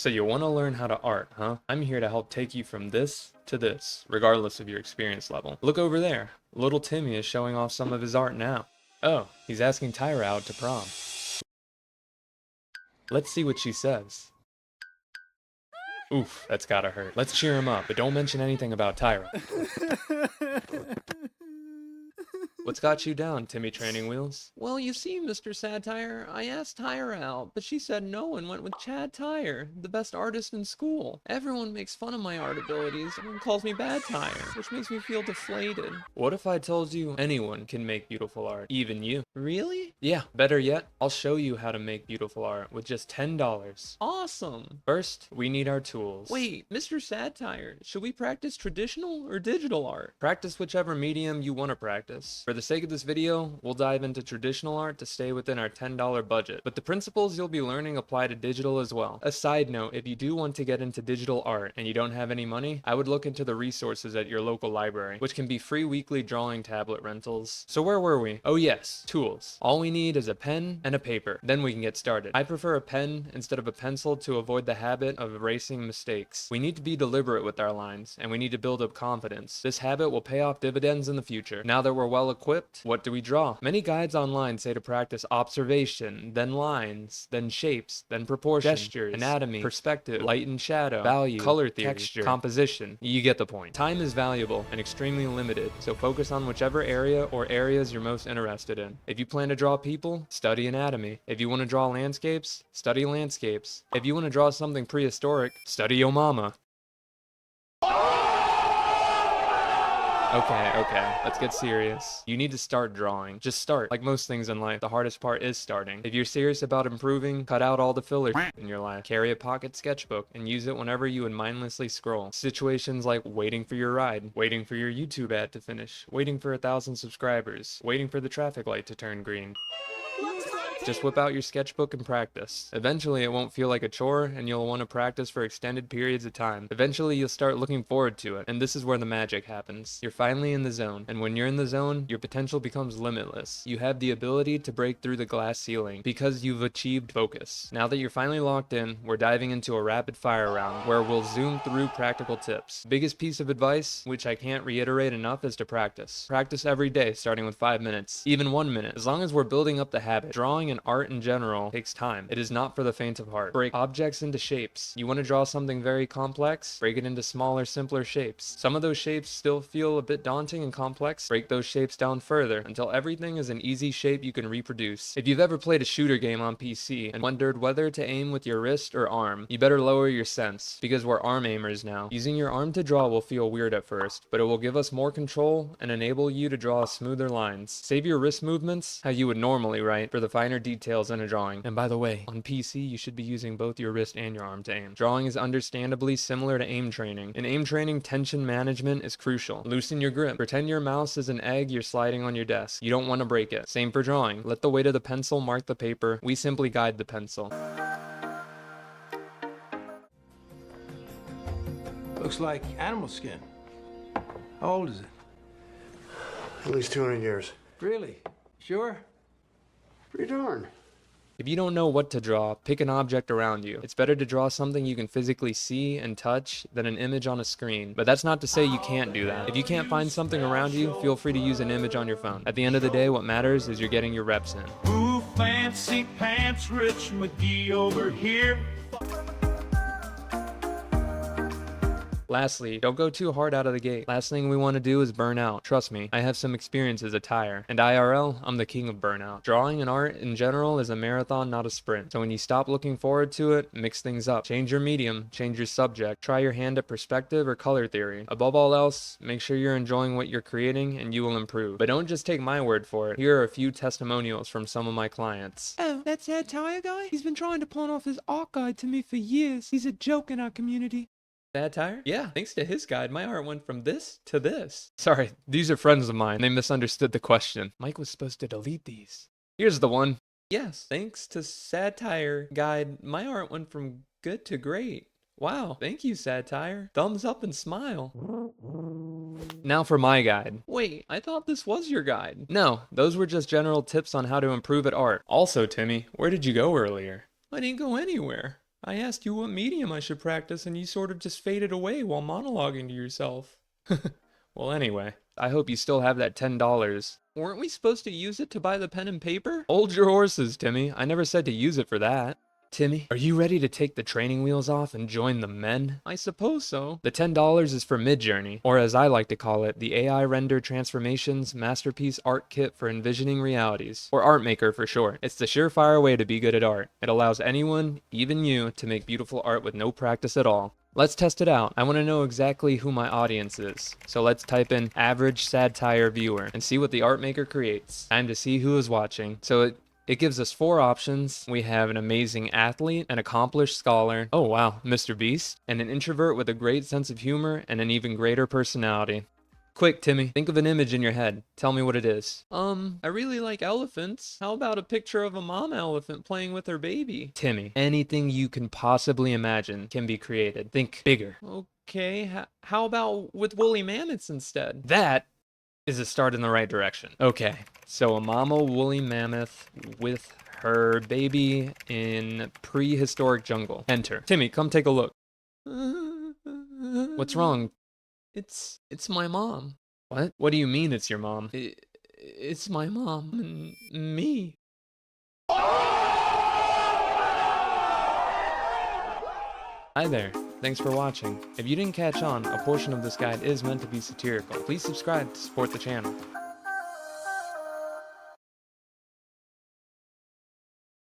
So you want to learn how to art, huh? I'm here to help take you from this to this, regardless of your experience level. Look over there. Little Timmy is showing off some of his art now. Oh, he's asking Tyra out to prom. Let's see what she says. Oof, that's gotta hurt. Let's cheer him up, but don't mention anything about Tyra. What's got you down, Timmy Training Wheels? Well, you see, Mr. Satire, I asked Tyra out, but she said no and went with Chad Tyre, the best artist in school. Everyone makes fun of my art abilities and calls me Bad Tyre, which makes me feel deflated. What if I told you anyone can make beautiful art, even you? Really? Yeah, better yet, I'll show you how to make beautiful art with just $10. Awesome! First, we need our tools. Wait, Mr. Satire, should we practice traditional or digital art? Practice whichever medium you want to practice. For the sake of this video, we'll dive into traditional art to stay within our $10 budget, but the principles you'll be learning apply to digital as well. A side note, if you do want to get into digital art and you don't have any money, I would look into the resources at your local library, which can be free weekly drawing tablet rentals. So where were we? Oh yes, tools. All we need is a pen and a paper. Then we can get started. I prefer a pen instead of a pencil to avoid the habit of erasing mistakes. We need to be deliberate with our lines, and we need to build up confidence. This habit will pay off dividends in the future. Now that we're well equipped, what do we draw? Many guides online say to practice observation, then lines, then shapes, then proportion, gestures, anatomy, perspective, light and shadow, value, color theory, texture, composition. You get the point. Time is valuable and extremely limited, so focus on whichever area or areas you're most interested in. If you plan to draw people, study anatomy. If you want to draw landscapes, study landscapes. If you want to draw something prehistoric, study your mama. Okay, let's get serious. You need to start drawing. Just start. Like most things in life, the hardest part is starting. If you're serious about improving, cut out all the filler in your life. Carry a pocket sketchbook and use it whenever you would mindlessly scroll. Situations like waiting for your ride, waiting for your YouTube ad to finish, waiting for 1,000 subscribers, waiting for the traffic light to turn green. Just whip out your sketchbook and practice. Eventually, it won't feel like a chore, and you'll want to practice for extended periods of time. Eventually, you'll start looking forward to it, and this is where the magic happens. You're finally in the zone, and when you're in the zone, your potential becomes limitless. You have the ability to break through the glass ceiling because you've achieved focus. Now that you're finally locked in, we're diving into a rapid fire round where we'll zoom through practical tips. Biggest piece of advice, which I can't reiterate enough, is to practice. Practice every day, starting with 5 minutes, even 1 minute. As long as we're building up the habit, drawing and art in general takes time. It is not for the faint of heart. Break objects into shapes. You want to draw something very complex? Break it into smaller, simpler shapes. Some of those shapes still feel a bit daunting and complex. Break those shapes down further until everything is an easy shape you can reproduce. If you've ever played a shooter game on PC and wondered whether to aim with your wrist or arm, you better lower your sense, because we're arm aimers now. Using your arm to draw will feel weird at first, but it will give us more control and enable you to draw smoother lines. Save your wrist movements, how you would normally write, for the finer details in a drawing. And by the way, on PC, you should be using both your wrist and your arm to aim. Drawing is understandably similar to aim training. In aim training, tension management is crucial. Loosen your grip. Pretend your mouse is an egg you're sliding on your desk. You don't want to break it. Same for drawing. Let the weight of the pencil mark the paper. We simply guide the pencil. Looks like animal skin. How old is it? At least 200 years. Really? Sure? Pretty darn. If you don't know what to draw, pick an object around you. It's better to draw something you can physically see and touch than an image on a screen. But that's not to say you can't do that. If you can't find something around you, feel free to use an image on your phone. At the end of the day, what matters is you're getting your reps in. Ooh, fancy pants, Rich McGee over here. Lastly, don't go too hard out of the gate. Last thing we want to do is burn out. Trust me, I have some experience as a tire. And IRL, I'm the king of burnout. Drawing and art in general is a marathon, not a sprint. So when you stop looking forward to it, mix things up. Change your medium, change your subject. Try your hand at perspective or color theory. Above all else, make sure you're enjoying what you're creating and you will improve. But don't just take my word for it. Here are a few testimonials from some of my clients. Oh, that sad tire guy? He's been trying to pawn off his art guide to me for years. He's a joke in our community. Satire? Yeah, thanks to his guide, my art went from this to this. Sorry, these are friends of mine. They misunderstood the question. Mike was supposed to delete these. Here's the one. Yes, thanks to Satire guide, my art went from good to great. Wow, thank you, Satire. Thumbs up and smile. Now for my guide. Wait, I thought this was your guide. No, those were just general tips on how to improve at art. Also, Timmy, where did you go earlier? I didn't go anywhere. I asked you what medium I should practice, and you sort of just faded away while monologuing to yourself. Well, anyway, I hope you still have that $10. Weren't we supposed to use it to buy the pen and paper? Hold your horses, Timmy. I never said to use it for that. Timmy, are you ready to take the training wheels off and join the men? I suppose so. The $10 is for Midjourney, or as I like to call it, the AI Render Transformations Masterpiece Art Kit for Envisioning Realities, or ARTMAKER for short. It's the surefire way to be good at art. It allows anyone, even you, to make beautiful art with no practice at all. Let's test it out. I want to know exactly who my audience is. So let's type in average satire viewer and see what the ARTMAKER creates. Time to see who is watching. So it gives us 4 options. We have an amazing athlete, an accomplished scholar, oh wow, Mr. Beast, and an introvert with a great sense of humor and an even greater personality. Quick, Timmy, think of an image in your head. Tell me what it is. I really like elephants. How about a picture of a mom elephant playing with her baby? Timmy, anything you can possibly imagine can be created. Think bigger. Okay, how about with woolly mammoths instead? That is a start in the right direction. Okay, so a mama woolly mammoth with her baby in prehistoric jungle. Enter. Timmy, come take a look. What's wrong? It's my mom. What? What do you mean it's your mom? It's my mom and me. Hi there. Thanks for watching. If you didn't catch on, a portion of this guide is meant to be satirical. Please subscribe to support the channel.